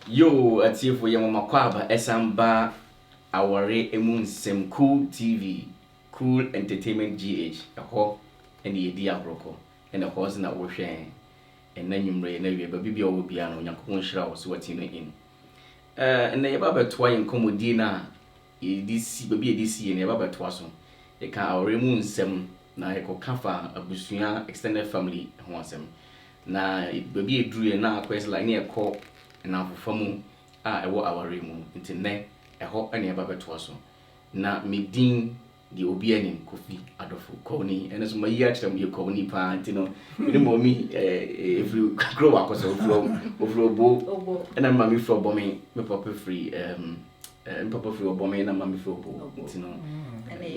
Yo, atiefo ye mama kwaba esamba aware emunsem Cool TV, Cool Entertainment GH. Eho ene yedi abroko. Ene ho na wo hwe en na nwumre na wie ba bibia wo bia no yakon hira wo so wati no in. Ene ye ba betwa yin komodi na edisi ba bi edisi ne ba betwa so. E ka aware emunsem na e ko kafa abusua extended family ho asem. Na ba bi eduru ye na akwesla ne e ko na fofamu a ewo aware mu nti ne eho ene eba beto so na medin di obi anim Kofi Adofo Koni ene so mayi akira mu Koni pa nti no me momi every grow akoso ofro bo ena mami fro bomi me papa free papa free bomi na mami fro bo nti no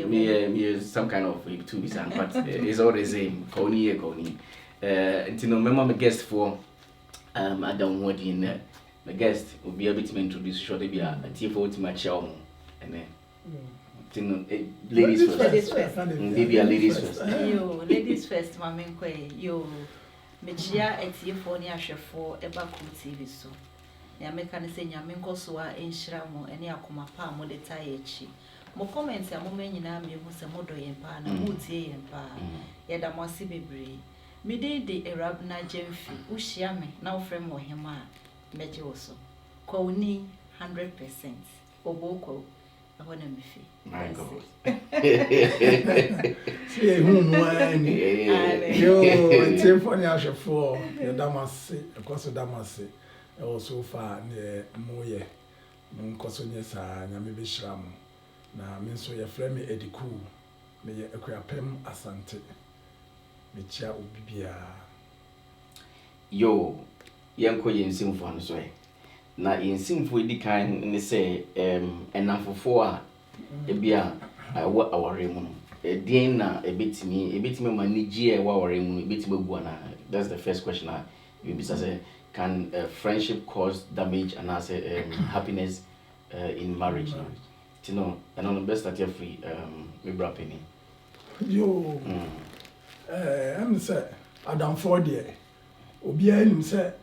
me some kind of two bisan but it's all the same Koni nti no me mama guest for Adam Wadin the guest will be able to introduce shortly be a TFO to my show and then ladies first. Maybe a ladies first. Yo, ladies first, Mammy Quay. Yo, Mechia at TFO near for Eba Cool TV so. Ya mekane se nyamenko so a enhyira mo ene akoma pa mo de tayechi. Mo comments ya mo menyina me hu se modo yempa na mo tie yempa. Ya da mo ase bebre. Me de Arab na Jemfi. Wo hia me na wo frem wo hema meje wo so. Kwoni 100%. Oboko ahona me fi. My God. See who mwani. Yo, tie for ni ahwefo. Ya damase, ekoso damase. E wo so far ne moye. Nkoso nye sa nyame be hira mo. Na me so ye frɛ me Ediku. Me ye Akuapem Asante. Me chia obibia. Yo, yanko yensimfo ano so e. Na yensimfo di kan ne se enamfofo a ebia awo aware mu no. Edien na ebetimi manage e wa aware mu no ebetimi agu na. That's the first question you be say can friendship cause damage and as happiness in marriage no. You know, and on the best that you're free me bra penny. Yo. I'm say Adam Ford there. Obi anim say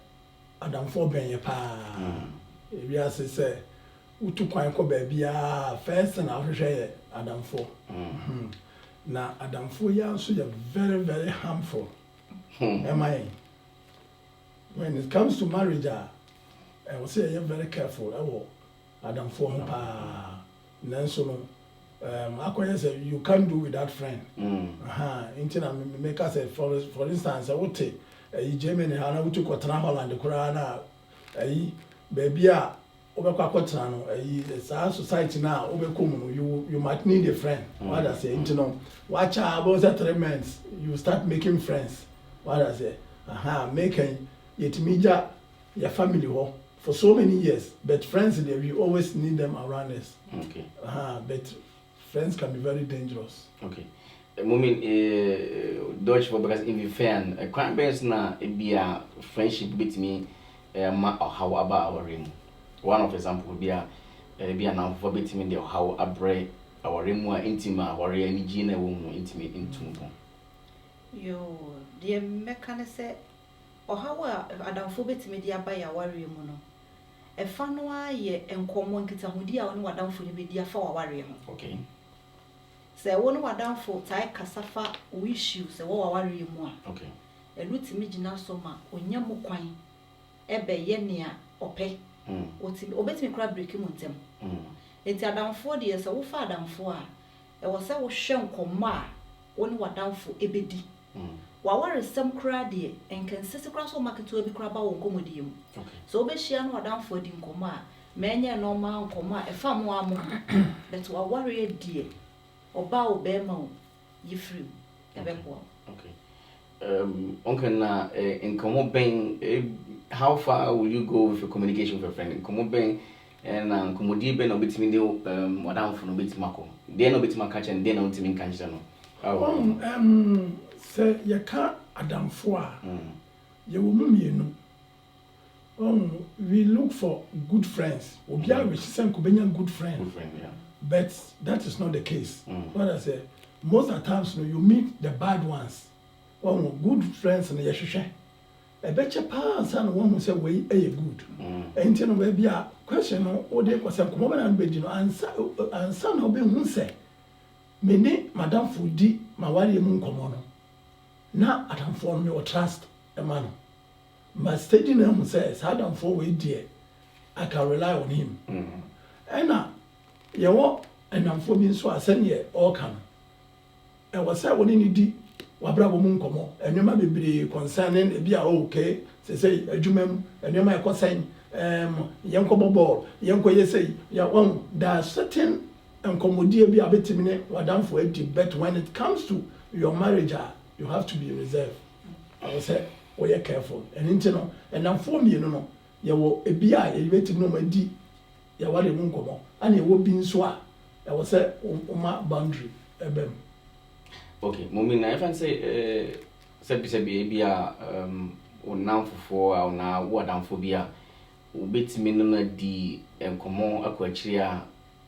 Adam Ford ben ye pa. E wi ase say utu kwan ko ba bia first na ahwehwe Adam Ford. Na Adam Ford ya so ya very very harmful. Am I? When it comes to marriage, I will say you're very careful. Adam Ford pa. Nanso no say you can't do without friend. Intina make us say for instance what Germany ha na wutu kwotena Holland kura na baby a obekwa kwotena no sa society na obekom no you might need a friend. What I say intino watch about 3 months you start making friends. What I say making yetimija your family ho for so many years, but friends there we always need them around us. Okay. But friends can be very dangerous. Okay. Moment Deutsch for because in the fan crime bears na be a friendship between ma or how about our rim. One of example would be a now for between the how abre our rim more intimate or any gene woman intimate into. Yo, dear mechanic say or how Adam Fobet media by a warrior mono. A fan wa ye encommon kitahudia on what down for the media for a warrior. Okay. Say one what down for tie casafa wish you say what warrior more. Okay. A root imagina soma on yamu quine ebe yenia ope. Obet me crab breaking on them. It's a down 4 years a far down for. It was so shown comma one what down for ebedi. Waware some crady and consist across all market to be crab or commodium. So be she and down for the coma, many a normal coma, a far more that to a warrior dear or bow bear mo, ye free. Okay. Uncle na in Como Bang, how far will you go with your communication with a friend? In Como Bang and Comodi Ben or between the Madame from Bit Mako. Then no bit my catch and then on Timin Canjano. Say you can't Adam Foa. You will we look for good friends. Obia we send Kubenya good friend. Good friend, yeah. But that is not the case. What I say, most of the times you meet the bad ones. Good friends and yeshushe. ebeche pa ansa no won say we e good enti no ba bia question no o de kwase komo ba na be di no ansa no be hu say me ne madam Fudi ma wale mu nkomo no na atamfo me o trust e ma no ma steady na hu say sadamfo we die I can rely on him ena ye wo enamfo bi nso asane all kan e wo say woni ni di wabra bo mu nkomo enema bebre concerning e bia okay say adwumam enema e kosan yenko bobol yenko yesay ya won there certain enkomodie bia betimi ne wadamfo adi but when it comes to your marriage you have to be reserved. I will say we are careful and into no enamfo mi no ye wo e bia ye betimi no madi ya wale mu nkomo ana e wo bi nso a I will say uma boundary ebem. Okay, Mummy, I can say, Sebi, or now for our now, what I'm for beer, bit minimum di and common aquatria,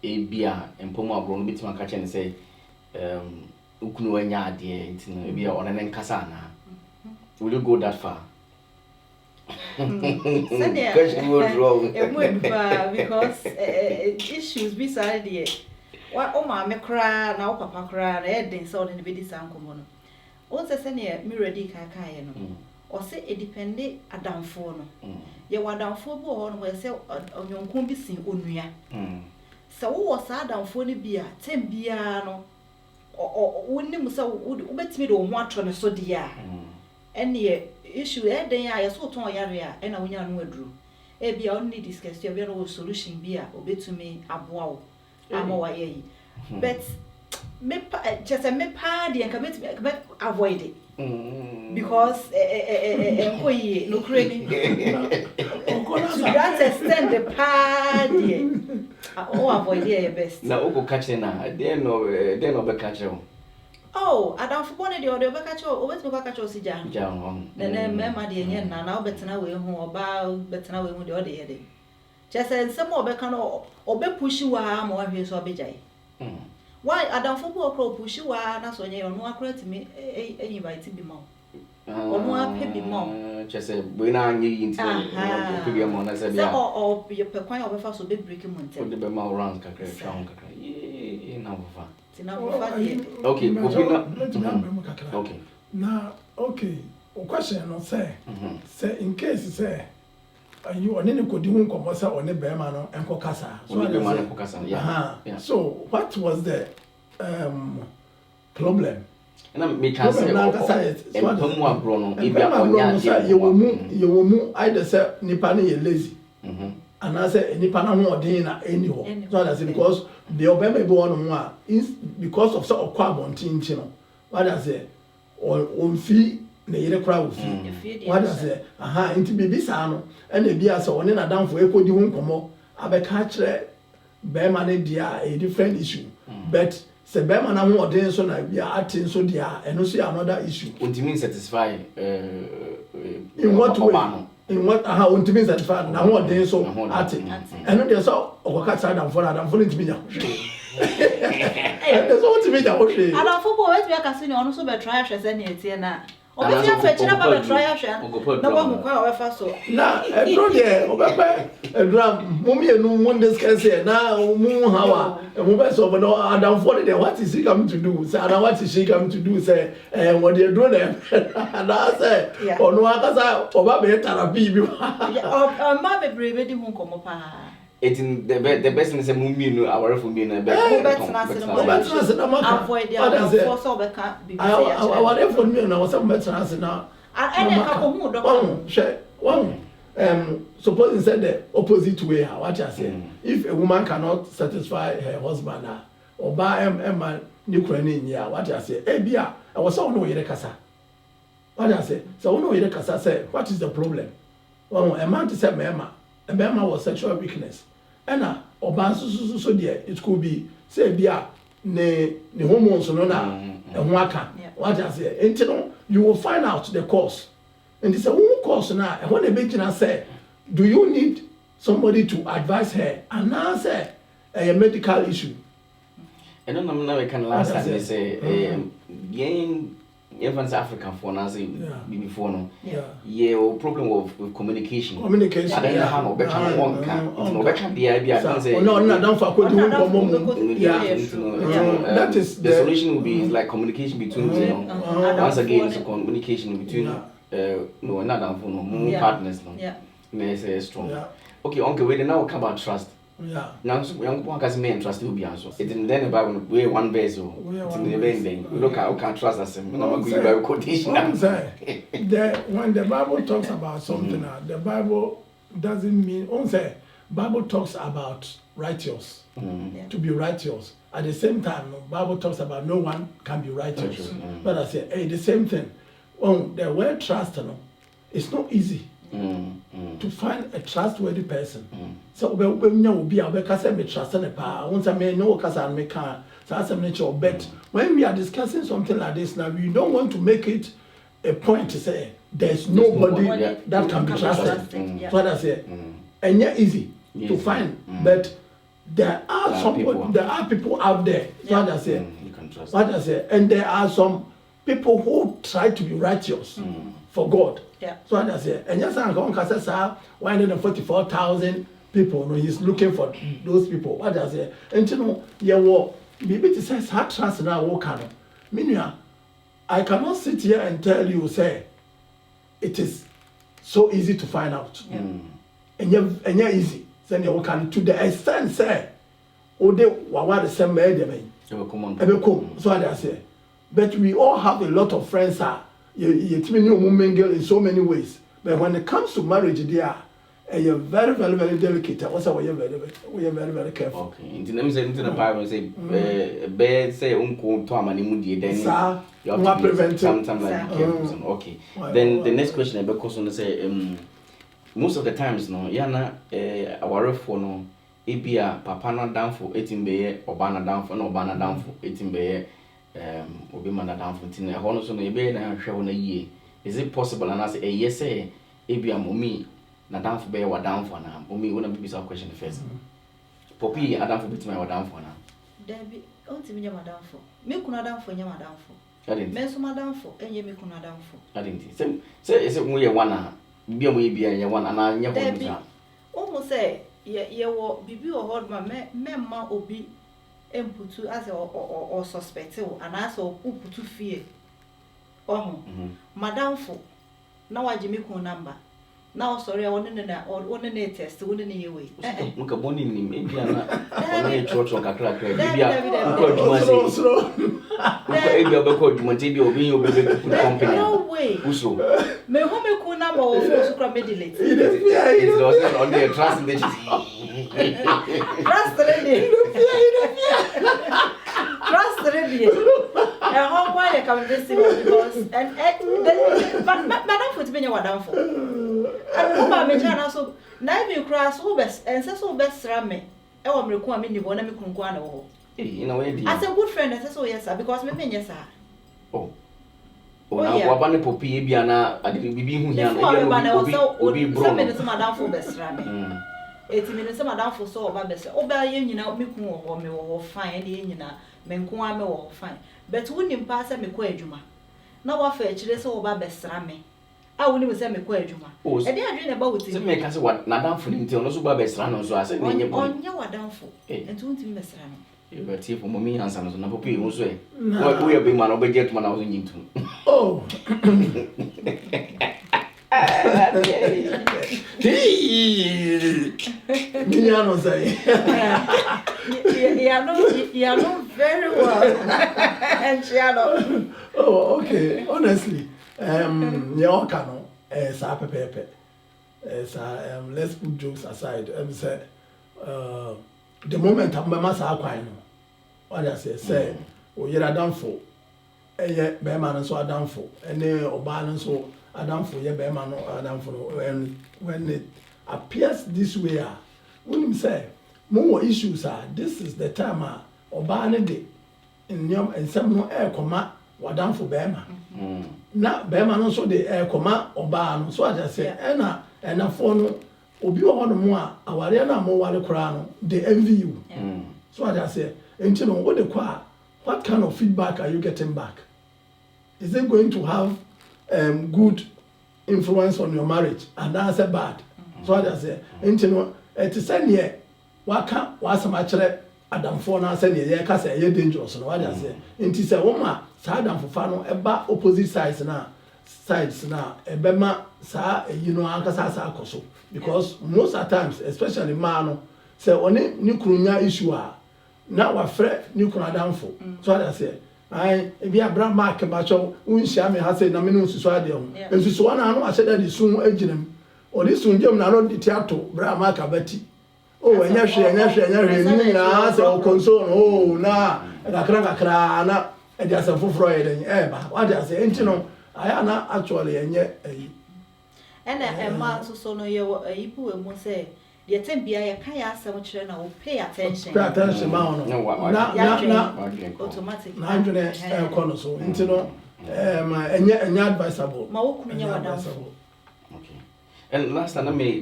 a beer, and Poma grown bit my catch and say, Ukunuanya, dear, beer on an Encasana. Will you go that far? Because issues beside the wa o ma me kra na o papa kra na e den so de be di sankomo no o se se ne me ready ka ye no o se e depend adamfo no ye wadamfo bo ho no we se onyonkon bi sin onua se wo sa adamfo ne bia tem bia no o wonni se wo betimi de o ho atro ne so dia ene issue e den ya ye so ton yare a e na wonya no aduru e bia on need discuss you be no solution bia obetumi aboa wo ama yi but me just me pa de nka me avoid it because enkoyi no kreni to that extend the pa de o avoid it best na o go catch na then no be catch o oh adamfo bone de o be catch o betime go catch o si jan na me ma de nye na o betena we hu oba betena we hu de o de ye de just some more can or be pushy wa more his or bejay. Why I don't football crow pushy wa that's when you no accurate me invite be more. Or more pay more. Just a winner into or your pequine of a fast will be breaking monte. Put the more round cacre. Okay, okay. Now, okay, question no say in case say you on any could do commercial on the Berman and Cocasa. So, what was the problem? And I'm because you will move either say Nipani lazy. And I say Nipana more dinner anywhere. So that's because the Obama born one is because of sort of carbon tin chino. What I say on fee. Na yere kra wo fi what does say nti bibi sa no e na bia so one na danfo ekodi hu nkomo abeka kire be ma na dia a different issue but se be ma na ho odin so na bia atin so dia eno so another issue untimi satisfy in what way in what untimi satisfy na ho odin so atin eno de so okoka kira danfo na danfo ntimi nya eh so ntimi nya ho hwe ala fo bo wet be ka se ni ono so be try hwese na etie na obeti afechina ba try ahwe na wa mukwa wa fa so na edro de obepe edra mumienu mu discuss here na mu hawa mu be so but Adam for the what is he coming to do say and what is she coming to do say what they do there and I say onu akasa oba be therapy bi ma be brebe di hu komo pa it in the best in the movie our for me na be avoid the force of the can be our for me na was some better as now and ka ko hu doctor one suppose instead the opposite way what I say if a woman cannot satisfy her husband or buy man ni kurani nya what I say e bia I was so no yere kasa what I say so no yere kasa say what is the problem a man to say mema a man was sexual weakness and oba so there it could be say bia ne hormones no na ho aka what I say until you will find out the cause and it's a who cause now when a big say do you need somebody to advise her and now say a medical issue and then we can last time they say gain Everyone's African for now, say before no. Yeah, Problem with communication. Communication. I don't know how better one can. No better the idea. No, don't forget that is the solution will be like communication between once again so communication between no another for no partners no. Yeah. It's strong. Okay, uncle, we now come about trust. Yeah. Now, young one has main trust will be answered. It in then about we one verse. It's in the bending. Look, I can't trust us. I'm going to Bible quotation. When the Bible talks about something, the Bible doesn't mean. Bible talks about righteous to be righteous. At the same time, the Bible talks about no one can be righteous. But I say, hey, the same thing. The word trust, it's not easy. To find a trustworthy person. So when you be a better me trust and a power, once I may know because I make a nature bet. When we are discussing something like this now, we don't want to make it a point to say there's nobody that can be trusted. That's what I say. And yet easy to find, but there are some people out there. What I say. What I say, and there are some people who try to be righteous for God. Yeah. So I say, and yes, I'm going to say, 144,000 people. No, he's looking for those people. What I say, and you know, maybe to say, I trust now. What can meaning? I cannot sit here and tell you, say, it is so easy to find out. And you're easy. Then you can to the extent say, oh, they were the same way. So I say, but we all have a lot of friends. You mingle in so many ways, but when it comes to marriage, they are very, very, very delicate. Also, we are very, very careful. Okay. In the Bible, say, bed say, uncle Tom and Imudi, then you have to prevent something like careful. Okay. Then the next question, because on say, most of the times, no, yana, our for no, ebia, papa na down for 18 bay, or banner down for no banner down for 18 bay. Obi man down from tin e ho no so no e be na hwe wona yie. Is it possible and I say yes e bi amomi na down for be wa down for na omi wona be bisa question first. Popi adam for bitima wa down for na. Debi onti mi nyama down for. Me kuna down for nyama down for. Adin. Me so ma down for enye me kuna down for. Adin ti. Say is it mo ye one na bi mo ye bia ye one na nya ho no sa. Omo say ye wo bibi o hold ma me ma obi emputu as or suspect and as or putu fear. Madam for now I Jimmy number. Now sorry, I want to test one in a way. Look at one in him, maybe I'm church or crack. Maybe company. No way. Whoso may home number or so medilate. It was only a trust in the trust ready. And how why I come this because and madam for to be your down for. And Oba me jana so na me kura so best and so best rame. E wo mreku am ni bona me kunku ana wo. In a way, as a good friend, I say so yes sir because me yes sir. Oh, now wabane popi bia na ade bibi hu hia no obi bro. Some me so madam for best rame. Eti me so madam for so oba best. Oba ye nyina me kun wo me wo fine de nyina me nko ame wo fine. But wonim pa say me ko adwuma. Na wa fa akire say oba best rame. A wonim say me ko adwuma. E dey adwene ba wuti. Say me ka say what na dan for nti ono so ba best rame no so ase na nye bon. Onya wadan for. Enti wontimi best rame. You got here for mommy answer no na popi wo so e. What we be man obeje to man na wo nyintu. Oh. Miliano say. You know very well. And Shiano. Oh, okay. Honestly, Nyokano, sa pepe. Let's put jokes aside. Say, the moment I'm massa quine. What I say, oh, you're a down for. Beman so a down for. And Oban so a down for your beman or a down for. When it appears this way, when him say, more issues are this is the time Obana day in Yom and some no air comma or down for Bema. Now Bema also the air comma or ban, so I just say, and a phone Obi on more, our Riana more crown, they envy you. So I just say, and you know what the choir, what kind of feedback are you getting back? is it going to have good influence on your marriage and that's a bad. So I say nti no it is say waka wasam akere adamfo na say ye ka say ye dangerous no what I say nti say woma sa adamfo fa no eba opposite sides na ebema sa ankasa sa akoso because most of times especially man no say oni ni kurunya issue a na wa frɛ ni kunu adamfo so I say ai ebi abra mark ba cho unhia me ha say na me no nsusu ade ho nsusu wana no ahye da di sun aginam oni sun gem na no di tiato bra mark abati enya hwe ni na say o console na kakra na e dia say foforo ye den ba what I say enti no aya na actually enye ayi ena ma so no ye ayibu emu say the time bia ye kan ya asem kire na wo pay attention ma no na automatic na adwene kono so nti no enye advisable ma wo kunu nya wadamfo. Okay, and last time me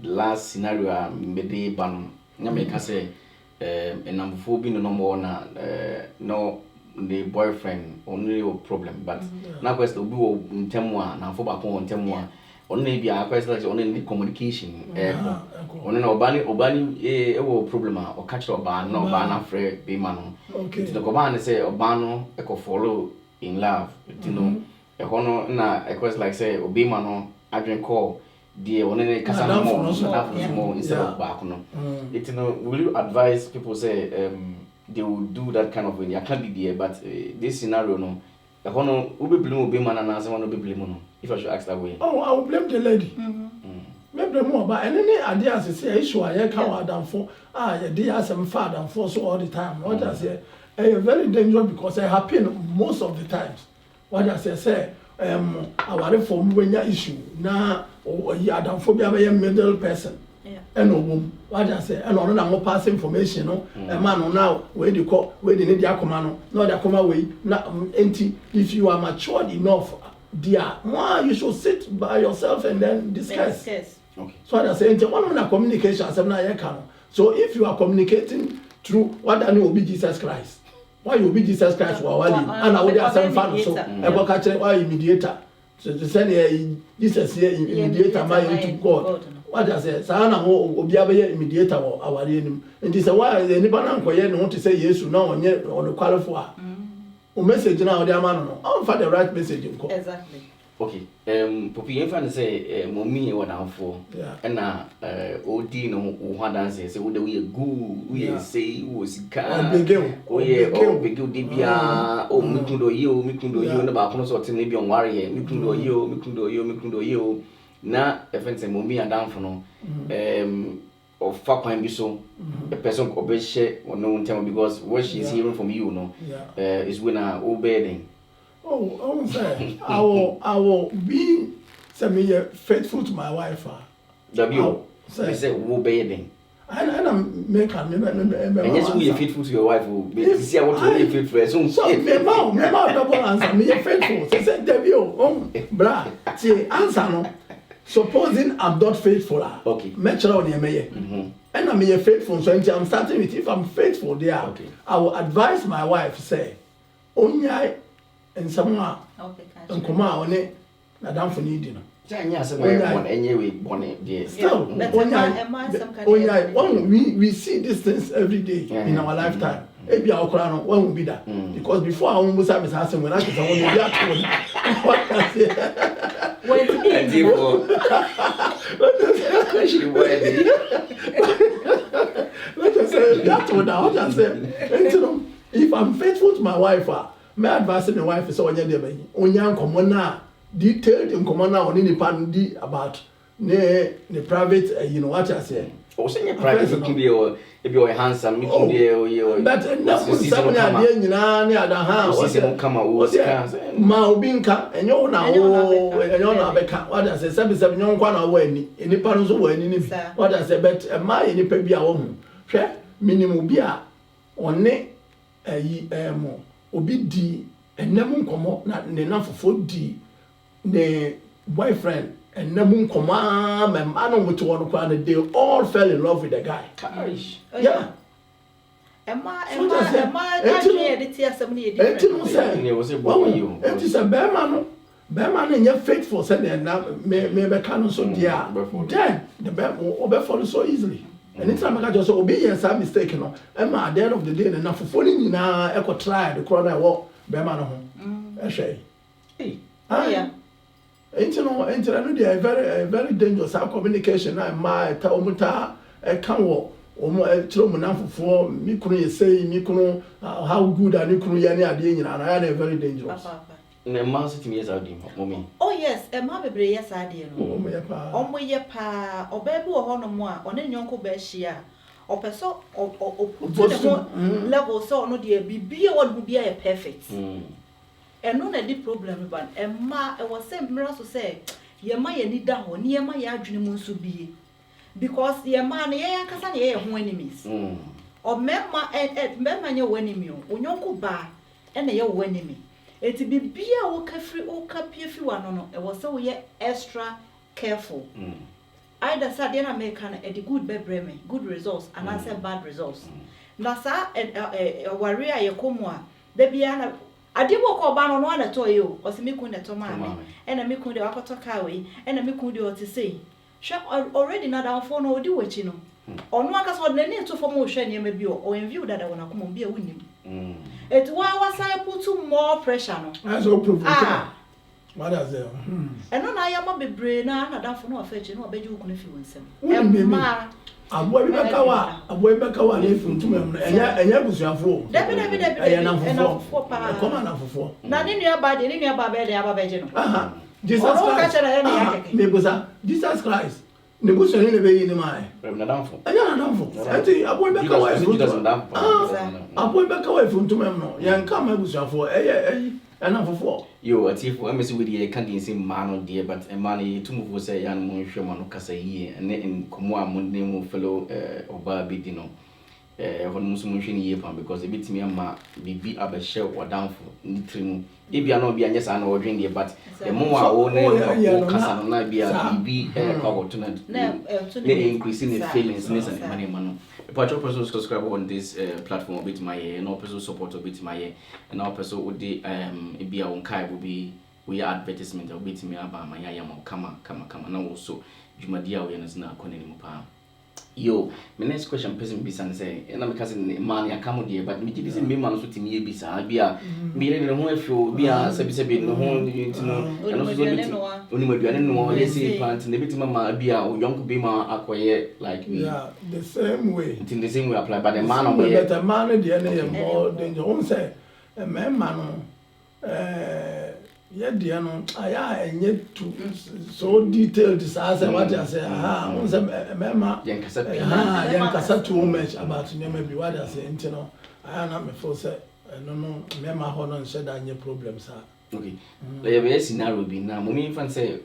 last scenario me dey ban na me ka say enamfo bi no number na no the boyfriend only a problem but na quest obi wo ntemu a na fo ba ko ntemu a only be a quest like only communication only na obani e wo problem a o catch oba na oba na frɛ be ma no okay the oba na say oba no e ko follow in love you know e hono na e quest like say obi ma no adwen call the only kasa no more instead of back no it you know will you advise people say they will do that kind of way. I can't be there, but this scenario, no. I don't know, blame will be man and answer one will be blame no. If I should ask that way. Oh, I will blame the lady. Maybe more, but any idea as I say, issue I can't down for. You did some father and force all the time. What I say, very dangerous because I happen most of the times. What I say, our reform when your issue now, or you are down for be a middle person. And what I say, and on no pass information, no, a man now where the call, where the need command, no, the come away, not empty. If you are matured enough, dear, why you should sit by yourself and then discuss. Okay. So I say, one on communication, so if you are communicating through what I know will be Jesus Christ, why you be Jesus Christ for and I would have some fun, so I will catch it why mediator. So to send Jesus here, mediator, my into God. What I say, Sana obi abaye mediator wo aware nim. Nti say why anybody na nkoye no to say yes na onye on qualify. O message na o dey amano no. On for the right message nko. Exactly. Okay. Popi yenfa say mommy e wadanfo. Na odi no wo hadanse say wo de we good, we say wo sika. O ye o begin de bia o mikundo ye na ba kono so tene bi onware ye mikundo ye o na efense mommy adanfo no of fakwan bi so a person obeshe or no tell because what she's hearing from you no is when obeying. Oh, say I will be faithful to my wife. W say obeying. And I'm making and yes, we are faithful to your wife. But see, I want to be faithful. So, me double answer. Me faithful. Say, W, bra. See, answer no. Supposing I'm not faithful, okay. Make sure you may. And I'm faithful. So I'm starting with if I'm faithful there, okay. I will advise my wife say, only I and someone and come out on it. I don't for needing. We see these things every day in our lifetime. Maybe our crown one will be that because before I almost have his house when I was only what can I say? Let us say that's what I say. If I'm faithful to my wife, my advice to my wife is on your common detailed in common on any pandy about the private, you know what I say. Oh, say your private studio if you're handsome, you can do but somebody idea na the house come out ma obinka enyo na beka what I say 77 nyon kwa na wani enipa no so wani ni what I say but ma enipa bi a wo hu hwe minimum bi a one obi di enem nkomo na ne nafofo di ne boyfriend and Namun Command and Madam with one they all fell in love with the guy. Yeah. Emma actually the tears some need it is a Bearman and you're faithful, said me can so dear. Then the bear follow so easily. And anytime I just obedience, I'm mistaken. Emma, at the end of the day, enough for falling in our echo try the corner walk, Bearman home. A shay. Yeah. Ain't you know, a very dangerous our communication. I might tell Muta a can walk. For me couldn't say me couldn't how good and you couldn't yani and I had a very dangerous. Oh yes, a mother be yes idea. Oh my pa or baby or honor more on any uncle Beshia or person or level so no dear be one who be a perfect. And no deep problem but and ma I was saying mirrors to say ye my need that one near my dream to be. Because your man, yeah, can say enemies. Or memma and memma your enemy, or your bar, and your enemy. It be beer or free or cup if you want no, it was so yet extra careful. Either Sadiana American at the good bebreme, good results, and I said bad results. Nasa a warrior your comwa, the biana. I did walk about on one at you, or see me kun at Tomama, and a mikun the Apatokawi, and a mikun to say. Shop already not down for no do it, you know. Or no one can what they need to for motion, you may be or in view that I want to come and be a winning. It's why was I put to more pressure. As open. What is there? And no, I am a bit brain, and down for no affection, or bed you can influence him. A boy back our live from 2 men, and you was your fool. Definitely, come on for 4. Not in your body, in your bed, Jesus Christ. Jesus Christ. Negotiation in the way in the mind. I'm not for. I think I went back away from I went back away from 2 men. Young come, I was for enough for. You a thief, I'm with the candy same man on dear, but a money to move was a young Monshaman Casa here, and in Comoa Monday fellow of Barbidino. When Muslim year because a bit me be up a shell or down for Nitrim. If you are not being just an ordinary, but a more own Casana be a cover to increasing the feelings and money man. But your person subscribe on this platform a bit my and all person support a bit my and all person would be our Kai will be we advertisement or bit me about my yam come now also Jumadia we are not calling Yo, my next question person be say, and I'm cousin money I come here, but me this is me man so me bisa be a me no ho afio be a sabi no ho you know and also only me duane no yes plant na bit mama be a young be ma akoye like me. Yeah, the same way. In the same way apply, but the man of the man the more danger. One say a man yeah, dear, no, I yet to so detailed this as what I say. Once a member, Yankasa too much about maybe what I say, you know. I am not before say, no, Memma Honor said I need problems. Okay, there be a scenario be now. Mummy fan say,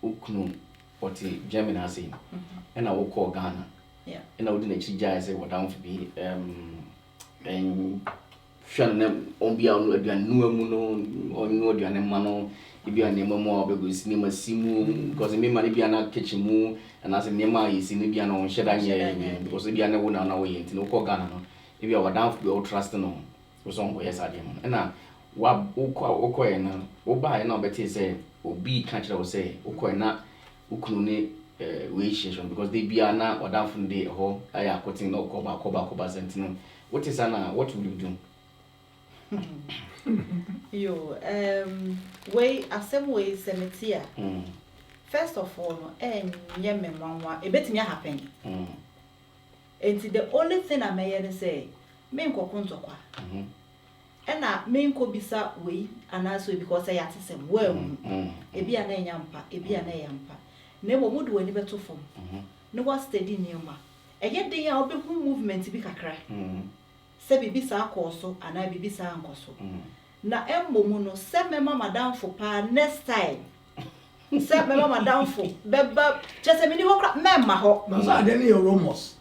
Uknu, what the German has seen, and I will call Ghana. Yeah, and I wouldn't actually say what down to be, and Shannon on be on the new moon or no the animal if you are near more because name a simu because me money be an kitchen moo and as a name is in the piano on Shedan because if you are no one on our way into no Ghana if you are down to be all trust no for some way as I am and now what okay and buy no better say or be catcher will say okay not ukune situation because they be are now or down from the whole I are cutting no coba sentinel. What is Anna? What will you do? Yo, way a some way cemetery. First of all, and yemen one, a bit me happen. And the only thing I may say, men ko kuntokwa. And I men ko bisa we, and also because I had to say, well, a be an yampa, a be an yampa. Never would do any better form. No one steady near ma. And yet they are open movement to be a cry. Se bibi sa akoso ana bibi sa ankoso na emmomu no se mema madam for pa next time se mema madam for beba just me ni ho kra mema ho na so ade ne rumors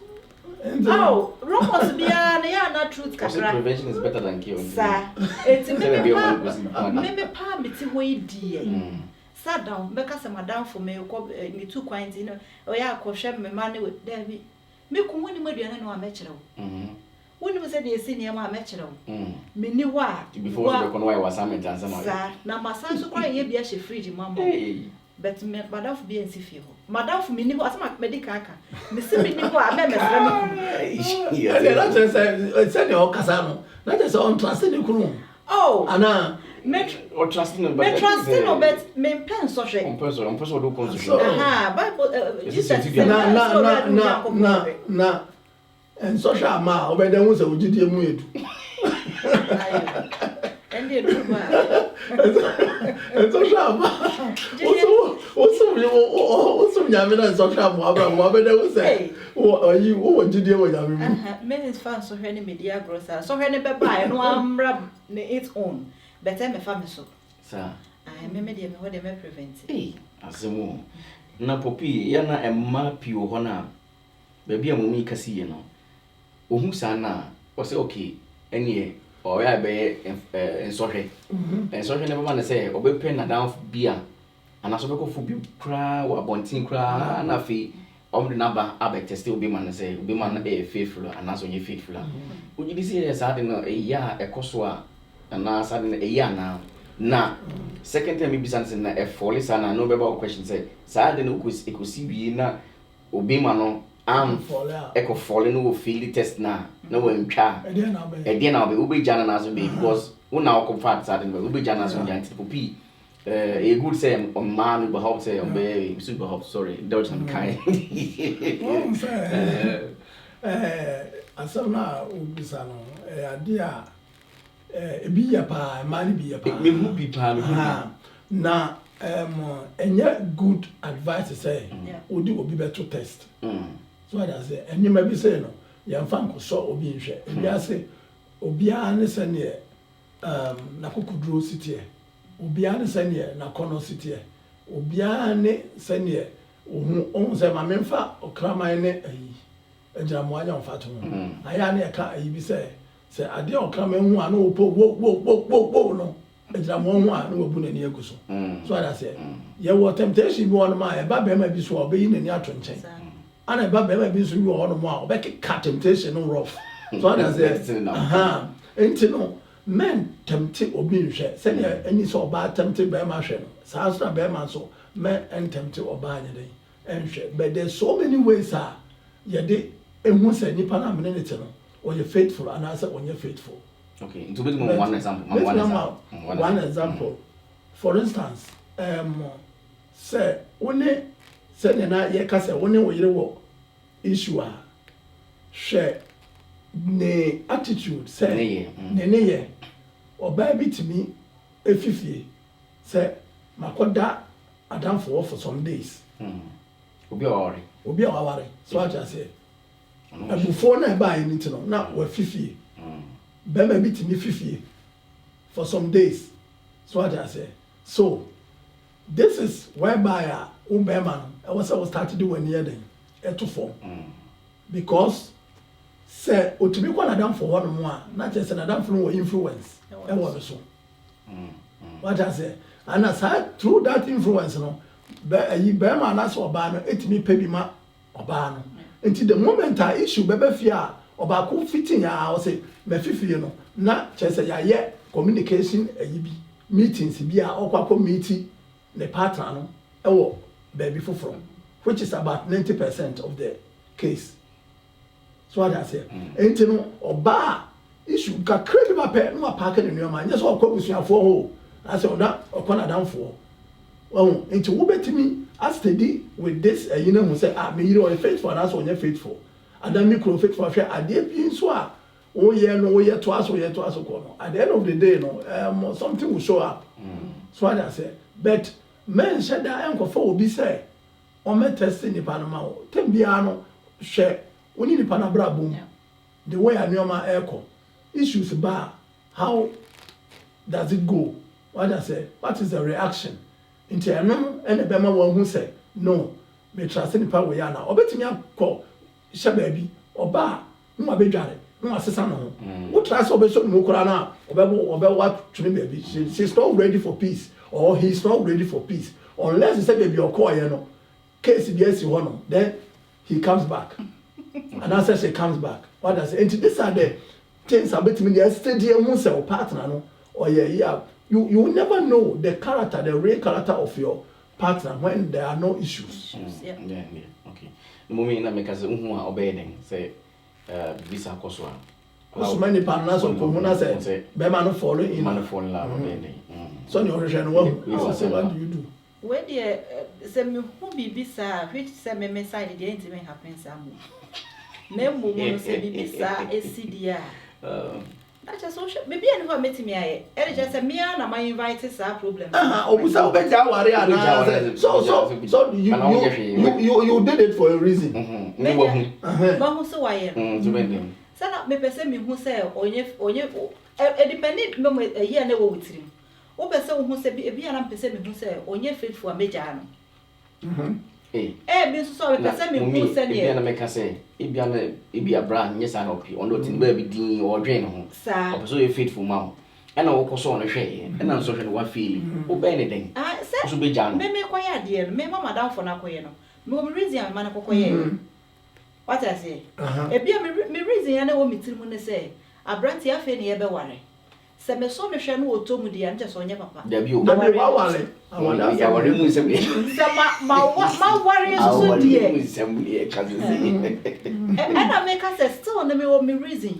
oh rumors bia na ya na truth kakra prevention is better than cure sa eti me pa me ti ho idie sat down beka se madam for me ko me two coins you know o ya ko hwe mema ne we David me ko woni maduane no a me kire wo when you said you see near my metro. Mini wa before the conway was assignment and some now my son so quite ye be a fridge, mamma. But me madam for being sifio. Madam for mini was my medical. Miss Mini, I remember. Send your Casano. That is on trusting the room. Oh, Anna. Or trusting no bet me pen so shake. On person do constitution. Bible Jesus na and social ma obede won se ogidi emu edu. And they do and social ma. Also nyame na social ma abra mo obede won se oyi wo ogidi wo nyame mu. Men is fan so hwe ni media grocer. So hwe ni be buy no amra ne its own. Better me family so. Sir. I me dey me what dey me prevent. Asemu. Na popi ya na emma pi wo na. Ba bia mo mi kase ye no. Ohu sa na o say okay. Enie o ya be ensohwe. Ensohwe ne ba na say obepe na down bia. Ana so be ko fu bi kra wa bontin kra na fi omde naba abe test obi man na say obi man na be faithful ana so nye faithful. Oji di say sa de no ya ekoso a na sa de e ya na second time maybe something na e fall sana no be about question say sa de no ikosi bi na obi man no am eko fall no wo fail test na we ntwa e dey na be obi jana na so be because una o comfort sa de no obi jana so nja nti popi a good say on man überhaupt say on be überhaupt sorry Deutsch am kai asana ubisa no adia ebi ya pa mani bi ya pa me hu bi pa me hu na enye good advice say odi obi beto test so that say enyima bi say no ya mfa nkoso obi nhwe ebi ase obi a ne se ne na kokuduro sitie obi a ne se ne na kono sitie obi a ne se ne ohun se ma memfa okraman ne ayi ejira mo anya mfa to aya ne ka ayi bi say se ade okraman hu ana opo wo no ejira mo hu ana obu na ni aguso so that say ye wo temptation bi won ma e ba be ma bi so obeyi na ni ato nchen ana ba be ma bi so wi won mo a obeki ka temptation no rough so that say enti no men tempted obi nhwe se ne ani so oba tempted be ma hwe no sa so be ma so men tempted oba anya den enhwe but there's so many ways ye de ehu se nipa na amene ne te no or you faithful and answer when you're faithful. Okay, into one example. One example. For instance, say only say na ye ka say only wo yire wo issue share ne attitude say ne ye oba bitimi efifie say makoda adamfo for some days. Obi aware. So I just say before na buy anything no na we fifie be ma bitimi fifie for some days so what I say so this is whereby Ubema I was start to do when year then to form because say otumi kwa na dam for one more na just na dam for no influence e was so what I say and aside through that influence no be ma na so oba no etimi pe bi ma oba no until the moment I issue bebe fear oba ko fitting ya say me fifie no na chese ya ye communication ayibi meetings bi a okwa meeting the partner no ewo baby foforo which is about 90% of the case so what I say until no oba issue ka credible pe no park the new man just okwa busuafo ho I say oda okwa na danfo oh until wo betimi as steady with this you know who say me you are faithful and that's when you're faithful adam me crow faithful after ade bi so a oh yeah no yeah to aso ko at the end of the day no something will show up so I say but men said that enko for obi say o me test ni pa no ma o tem bia no hwe oni ni pa na bra bom the way anioma eko issues ba how does it go what I say what is the reaction nti eno ene be ma wo hu say no me trust ni pa we ya na obetimi akọ hye ba bi oba no abedware no asesa no wo trust obeso no kura na obe what tuni baby she's not ready for peace or he's not ready for peace unless he say baby okọ ye no case bi esi ho no then he comes back and I say she comes back what does it this are the things about me they steady who say o partner no or yeah you will never know the character the real character of your partner when there are no issues. Yeah okay the moment na make us who are obeying say visa koso so many partners of comuna say be man no follow in love obeying so you already know what do you do where the say me who be bisa which say me side the anything happen samu na mo mo say be bisa esidia na just so maybe anyone met me aye e just say me na my invite sa problem obusa obeja ware ana so you did it for a reason ba ho so waye sana me pese me hu say onye dependent me here na wo witirim wo pese wo hu say bi ana pese me hu say onye faithful a meja no bi so pese me hu say ne na me ka say ibi abra nyesa na opi ono tin ba bi din o dwen ho o so faithful ma ho na wo koso no hwe na nso hwe no wa feel wo be ne den so be ja no me kwaya de no me mama down for na koye no me reason ma na kokoye what I say me reason ya na wo mitirimu ne say abranti afa ne ye be ware se me so me hwe no otomu de ya nje so onye papa da bi o ware ya ware mu se bi se ma ware so die mu se mu ye ka se na me ka say still na me wo me reason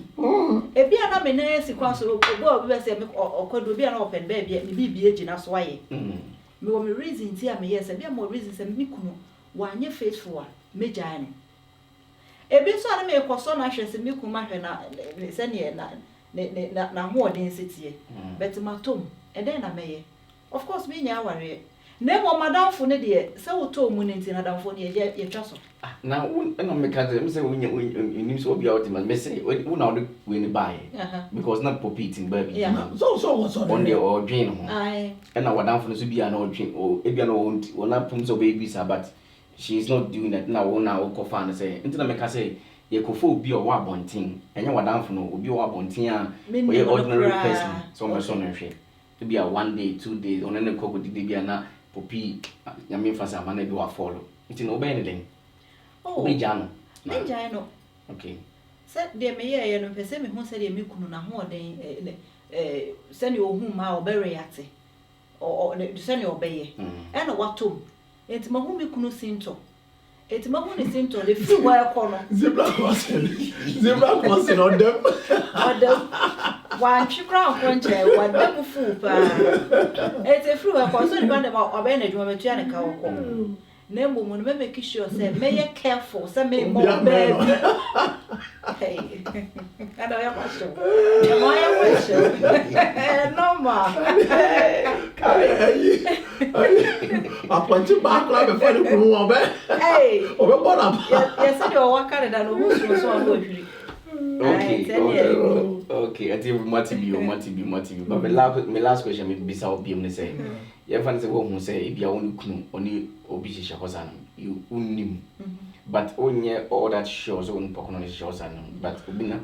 ebi ana me na sikwa so obo be say me okodo bi ana open ba bia me bibie gina so aye me wo me reason ti a me yes bia mo reason say me kunu wa anye faithful a meja no ebi so ana me ekoso na hwese me kuma hwe na se ne na ho odin sitie but matom e den na meye of course me nya aware na mo madamfo ne de se wo to mu ne nti na damfo ne ye twa so na no me ka me say nim so obi out me say wo na do we ni buy because na popiting baby so what's on the odwin ho ai na wadamfo no so bia na odwin o e bia na wo na pum so baby sa but she is not doing that na wo na wo ko fa na say nti na me ka say ye ko fo obi o wa bontin enya wadamfo no obi o wa bontin a o ye ordinary person so me so no hwe to be a 1 day 2 days on na ko didi bia na popi nyame fa sa ma na bi wa follow nti no be ne den be jano me jano okay se de me ye no pese me hu se de me kunu na ho den se ne ohun ma o be react o se ne obeye e na watom enti ma hu me kunu sinto enti ma hu ne sinto le fi wa ekono zebra crossing on them wa chikra konche wa dem fu pa enti fi wa ekono so ni ba dem obe na dwuma metua ne ka woko na mo mo me make sure say me ye careful say me mo baby hey kada ya pasho ya mo ya pasho no ma aponti ba kla be fa ni kunu obe hey obe bona ya say o wa kare da no hu so ndo hwiri okay I think mati bi but my last question me bisa obi me say you fan say wo hu say e bia woni kunu oni obi shisha hosan you unim but onye all that shows on pokono ni shows an but obina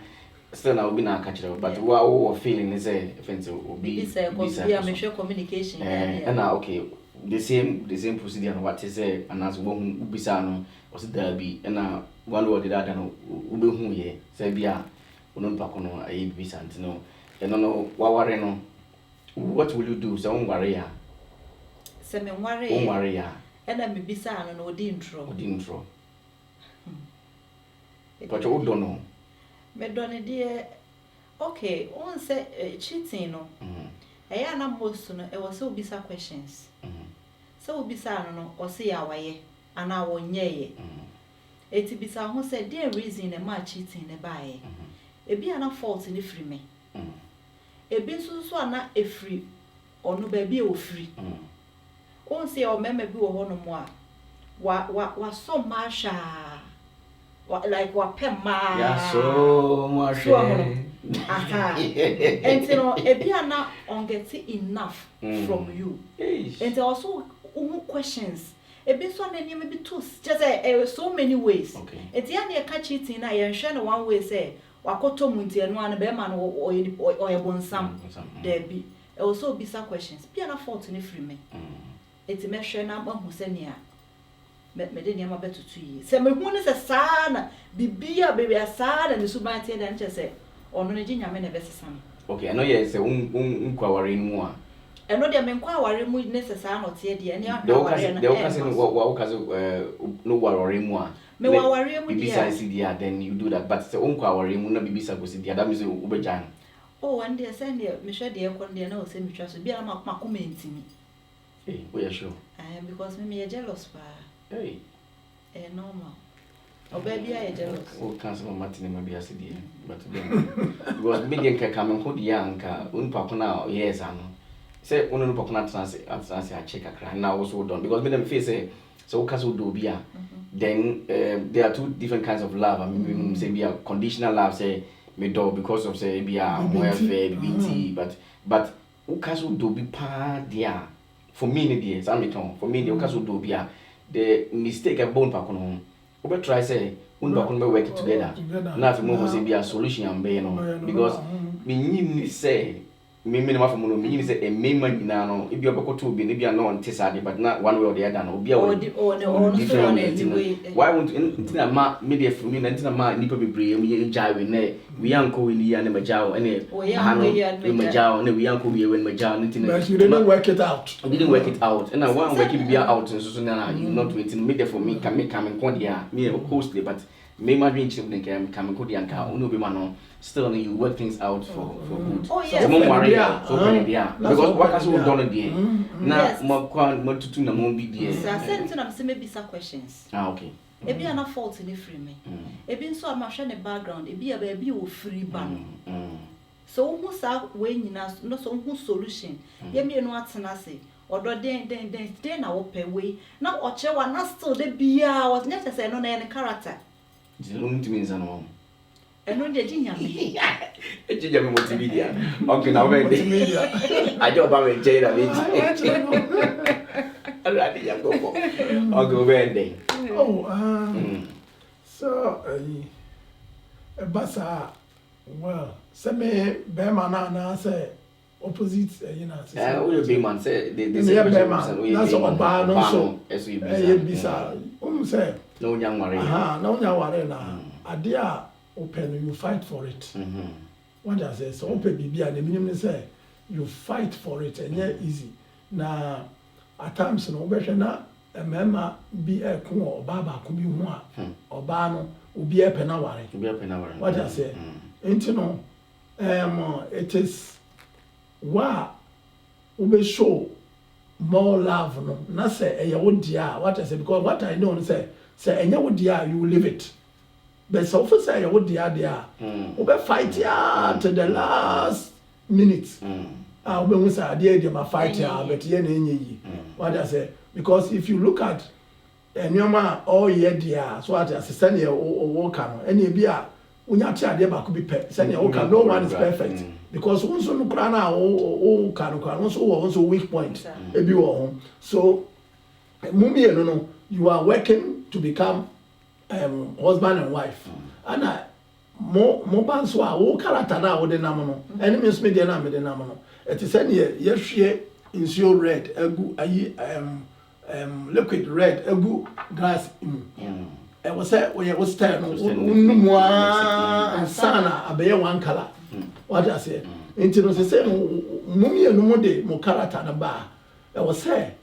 still na obina catch it but wo feeling is say fence obi bisa me share communication and okay the same procedure and what is say anas wo hu bisa no o se da bi na one word that no ube hu ye say bia onon pokono ayi bisa ntino no waware no what will you do so on worry ya se me worry ya na me bisa no odi intro but you don't know me done de okay on say cheating no eya na most no e was so bisa questions so bisa no o say ya waye ana wonye ye eti bisa ho say the reason na ma cheating ne bae ebi ana fault ni free me ebi nso ana efri onu ba bi e ofri on say o mema bi wo ho no mo a wa so masha like wa pema ya so masha aha and you know ebi ana on get enough from you and also questions ebi so na name bi too just so many ways eti ya na catch cheating na ye hwe no one way say wakoto munti eno an be ma no oye bonsam there be also bisa questions bi na fault ni free me eti me hwe na ma hu se ne a me de niam abetutu yi se me hu ne se saa na bibia baby saa na ne suban tie da nche se ono ne ginyame na besesa no okay I know yes se unkwaware mu a eno de me nkwaware mu ne se saa no tie de ne ahware na de okase no okase no warore mu a me waware mu dia bibisa dia then you do that but se unkwaware mu na bibisa go si dia that means ubejan oh and they say me hwe de ekon de na o se mitwa so bia na makoma ntimi we are sure because me jealous pa normal o baby I jealous o cancel Martin me bia se dia but then because me dey nka come ho dia nka unpa kona yes ano say unu no pokona transe a check akra na also done because me dem face say so cancel do bia then there are two different kinds of love. I mean, say be a conditional love, say me do because of say be a more fair, BT, but ukasu do be pa dia. For me, dear, Samiton. For me, the ukasu do be a the mistake a bone pa kono. Obe try say unba kono work together. Now if mo say be a solution am be no because me nyim say me ma for mo no me nyim say e me ma nyina no e bi obekoto obi ne bi no on tesade but na one way or the other no obi a why won't intina ma media for me na intina ma nipa bebre am ye jaiwe na we yanko we ni ya ne majao ene hano we majao ne we yanko we we majao intina but you didn't work it out and I want work it be out so na you not waiting media for me come kon dia me host but me ma dream children can come ko dia nka onu be ma no still you work things out for good. Oh yes. So mo worry because what has we done there na mo tutu na mo bi there so I said to say maybe some questions okay ebi ana fault ni free me ebi nso am hwe ne background ebi ya ba ebi o free ban so who sa we nyina no so who solution ye me no atena say odo den na wo pe we na o che wa na still de bia was net say no na character Dilum means no. Eno de ginyame. Ginyame multimedia. Okay, now when media. I don't ba me jay da me. Already ya go for. Okay, when day. So basa well, say be man na say opposite you know. We be man say they say be man. That's oba no so. Eso you bisa. Say no young worry. No young worry na. Ade a open you fight for it. What I say so open bibia na minimum say you fight for it and yeah easy. Na at times no be na emema bi ekun oba ba ko bi hu a oba no obi e pena ware. What I say enti no it is wa we show more love no na say e ye wo dia what I say because what I know say enya wo dia you live it but so for say wo dia dia we be fight ya to the last minute we be say dia ma fight ya but ye na enye yi what I say because if you look at enyoma all year dia so what I say say na wo ka no ene bi a unya tia dia ba ko bi pe say na wo ka no one is perfect because once no kra na o ka no kra once wo weak point e bi wo so mummy no you are working to become husband and wife and mo ban so a wo character na wo de nam no ene means me de na me de nam no it is any ye hwe insure red agu ayi liquid red agu glass imu e wo say wo style no unmu ansana abeye one color what I say into no say mummy no mo de mo character na ba e wo say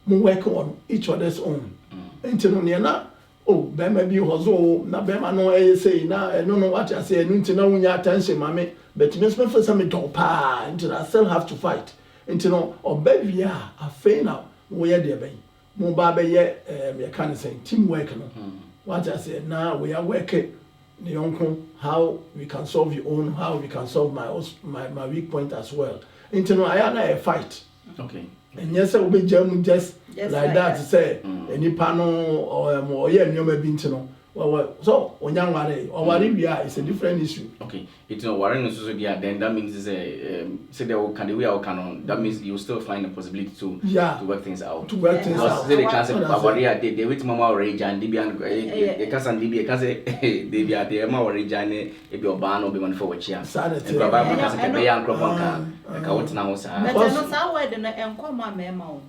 mo work on each other's own into no na be maybe hozo na be ma no say na no what I say no into na unya attention mame but me spend for some don pa into I still have to fight into no obavia afei na wo ye de ben mo ba be ye me can say teamwork no what I say now we are working the uncle how we can solve your own how we can solve my weak point as well into no I am a fight okay and yes we be just like that say any panel or yeah nyoma bi ntino so onyanware or worry is a different issue okay it's no worrying so dia then that means say they can we are can that means you still find a possibility to work things out because they can say worry they wait mama rage and they be they can say they be they ma worry and e be oba no be man for watch ya and probably can say be an crop on ka what na ho sa but no sa word na enko ma mema o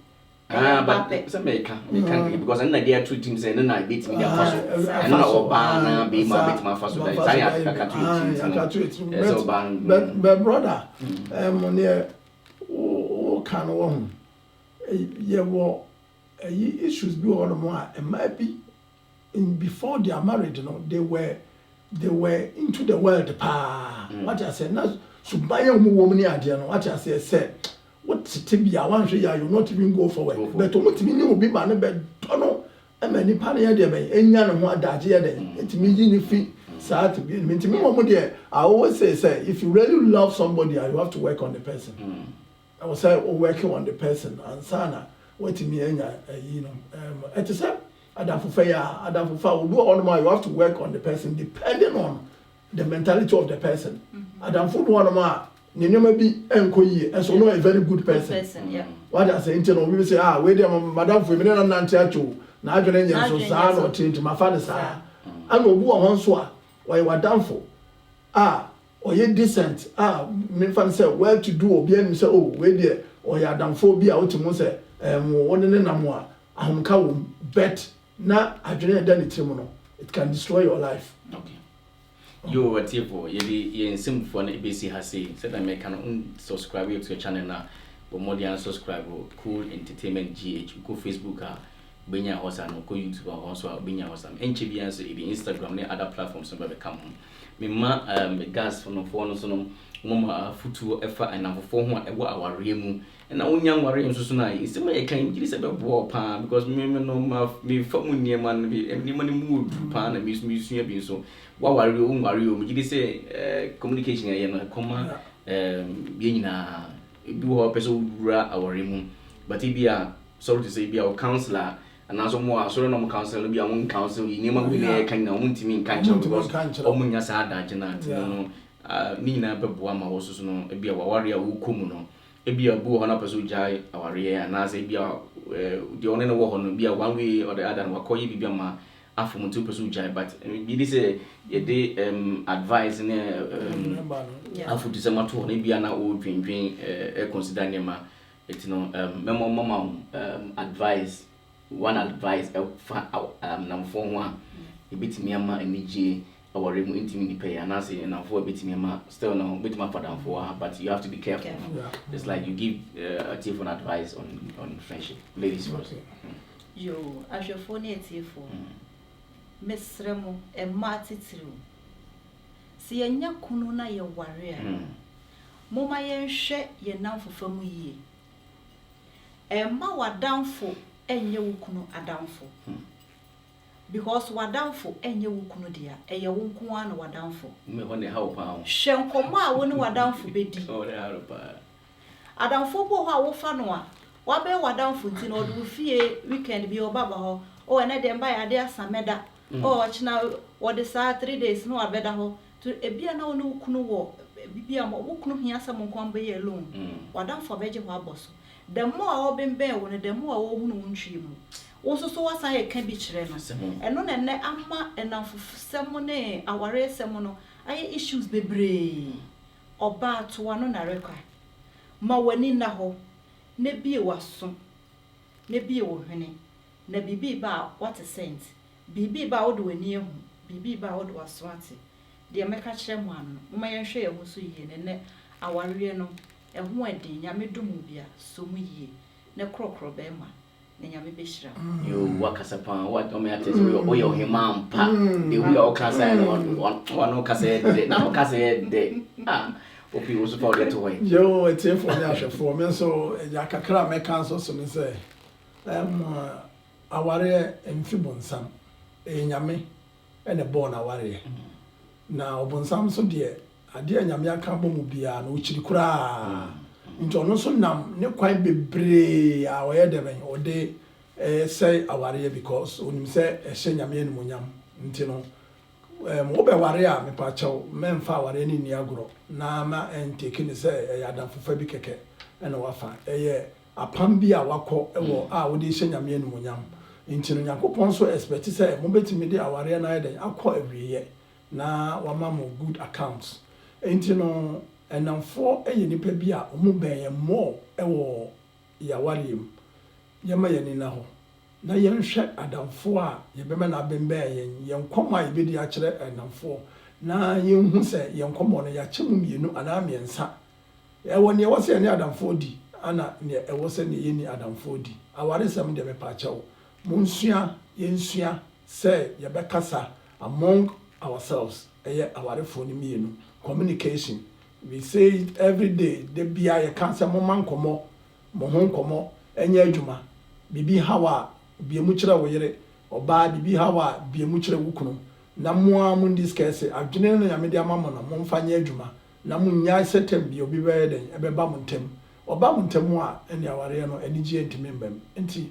but some make because I'm not there 2 teams and I beat me and not ban be my bit my first day. I can't but brother, near can one issues be all the more and might be in before they are married, you know, they were into the world what I said now so buy a woman idea what I said what to be I want you not even go forward but what me will be man bed no and many panny idea by any and what that year it me fee sad to be me there. I always say if you really love somebody you have to work on the person. I was say working on the person and sana what me you know it is Adamfufa will do all my you have to work on the person depending on the mentality of the person. Adamfu one ma ne nyoma bi enkoyi and so no a very good person. Yeah. What I say you know we say we dey madam for me na nante acho na adwene nya so saa no tinti ma fa ne saa. Ana obu won so a oye wadamfo oye decent me fan say well to do obi an say oh we dey oye adamfo bi a otimu say won ne nam a ahomka wo bet na adwene da ne tirim no it can destroy your life. Okay. You were for ye in sim for na ABC has said that me can subscribe to your channel na but more than subscribe Cool Entertainment GH go Facebook benya hosa no go YouTube also benya hosa enche bi answer the Instagram ne other platforms so be come me ma gas for no so no mama futu efa anamfo ho e wa aware mu na wonya nware nso na isi ma ye kan giri se be bo pa because me no ma me fa mu niema no bi niema ne mu odu pa na me sua bi so wa ware o nware o me giri se communication ye no koma bi nyina bi wo person wura aware mu but e bia sorry to say bia o counselor and also more so no counselor bia won counsel niema bi ne kan na won timi kan because o munya sa da jina no ni nyina beboa ma wo so no bia wa ware a wo komu no ebia bu ho na person jai aware na say bia the only no wo no bia one way or the other wa koyi bibia ma afum two person jai but bi dey say ye dey advice ne afu to say mato no bia na o dwindwen consider nema it no memo mama advice one advice na mfo ho a ebitimi ama enije aware mu intimi ni pay and I say na for ebitimi ama still no betimi father for but you have to be careful. It's like you give a tip on advice on friendship. Ladies first. Yo as your phone for mesremo e matitiru si enya kunu na ye ware a moma ye hwe ye namfofa mu yie e ma wadanfo enye wukunu adamfo because wadanfo enye wukunu dia eye wonko an wadanfo me wone how pa hwenkomo a woni wadanfo bedi oh they are pa adamfo bo ho a wo fa no a wa be wadanfo nti no do fie weekend bi obaba ho o ene de mba ya de asameda o china what the 3 days no abeda ho to ebia na woni wukunu wo bibia mo wukunu hia sam nko amba ye alone wadanfo beje ho aboso the more a obembe woni the more a wo hunu wontwi mu wo so wasa ye ka bi kire no eno na ne ama enamfofsem ne aware sem no aye issues bebre oba to ano na rekwa ma wani na ho ne bie waso ne bie wo hwene na bibi ba what a sense bibi ba wo do wani ehu bibi ba wo do waso ate de meka kire mu ano mo ye hwe ye ho so yie ne aware no ehu eden nyame domu bia so mu yie ne krokro be ma ne nyame be hira you wakasa pa what o me atese we o himam pa de we o kasa no kasa de na no kasa de opi wo so fa de to way yo it's for me ahwefo me so ya kakra me kan so me say aware emfibonsam nyame ene born aware na obonsam so de ade nyame aka bomu bia na ochiri kura nti ono so nam ne kwan bebre a oye de ben ode say aware because onim say ehye nyame enumunyam nti no mo be ware a me pa chaw memfa aware ni agro na ma enteke ni say yadamfofa bi keke ena wafa apam bi a wakọ ewo a wo de ehye nyame enumunyam nti no yakopon so expect say mo betimi de aware na eden akọ awiye na wama mo good accounts enti no enamfo eye nipa bi a omo ben ye mo ewo yawariam yɛma yɛni na hɔ na yɛnhwɛ adamfo a yɛbɛma na abɛmbɛn yɛn nkɔmɔ a yɛbɛdi akyerɛ adamfo na yɛnhu sɛ yɛn nkɔmɔ no yɛakyɛ mu mmienu anaa mmiɛnsa ɛwɔ nea ɛwɔ sɛ yɛne adamfo di ana nea ɛwɔ sɛ ne yɛni adamfo di awaresɛm deɛ mɛpa akyɛw yɛnsua sɛ yɛbɛkasa among ourselves ɛyɛ awarefo no mmienu communication we say it every day de bia yɛka sɛ moma nkɔmɔ mo ho nkɔmɔ ɛnyɛ adwuma bibi hawa biemu kyerɛ wo yere ɔbaa bibi hawa biemu kyerɛ wo kunu na moa mo discuss adwene no nyame de ama mo na momfa nyɛ adwuma na mo nya setem bi obi bɛyɛ den ɛbɛba mo ntem ɔba mo ntem a ɛne aware no ani gye ntimi mbam nti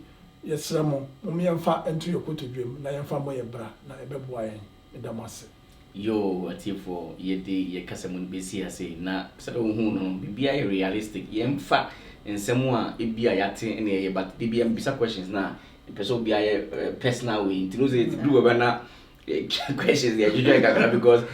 yɛsrɛ mo yɛmfa nto yɛ kotodwem na yɛmfa mo yɛ bra na ɛbɛboa yɛn ɛda mo ase yo atifo yɛde yɛkasa mu no bɛsi ase na sɛ wohu no bibia yɛ realistic yɛmfa nsɛm a ebia yɛate ne yɛ but bibia mbisa questions na pɛsɛ obia yɛ personal way nti no sɛ do wɛbɛ na questions they usually kakra because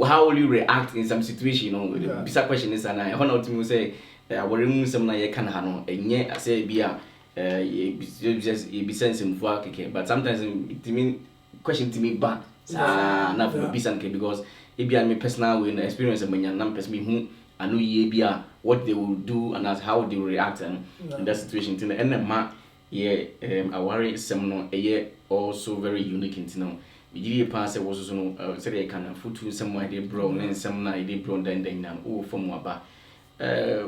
how will you react in some situation, you know, bisa question is na ho na otimi say awore mu nsem na ye kan ha no enye ase bia bisa nsem fu akeke but sometimes it mean question to me ba na for bisa nke because bia me personal way na experience manya na person me hu anu ye bia what they will do and as how they will react and in that situation tin and ma ye aware nsem no eye also very unique in know bigiri pa se wo so no se dey kan futu nsem wa dey bro na nsem na dey bro dan na o fom aba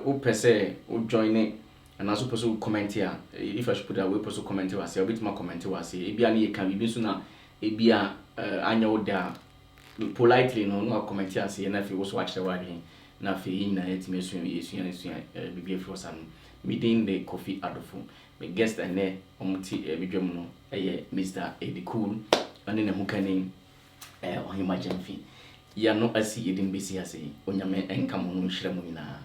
o pese o join it and also person comment here if I should put that way person comment was say bit ma comment was say e bia na ye kan bi so na e bia anya wo da politely no comment here say na fi wo so watch the word na fi na etime so yesu bibia fi osan meeting the coffee adofo me guest ene omuti bidwam no Mr. Eddie Cool ane ne hukani ohima jamfi ya no asi edin besi ase onyame enka mo no nhira mu nyina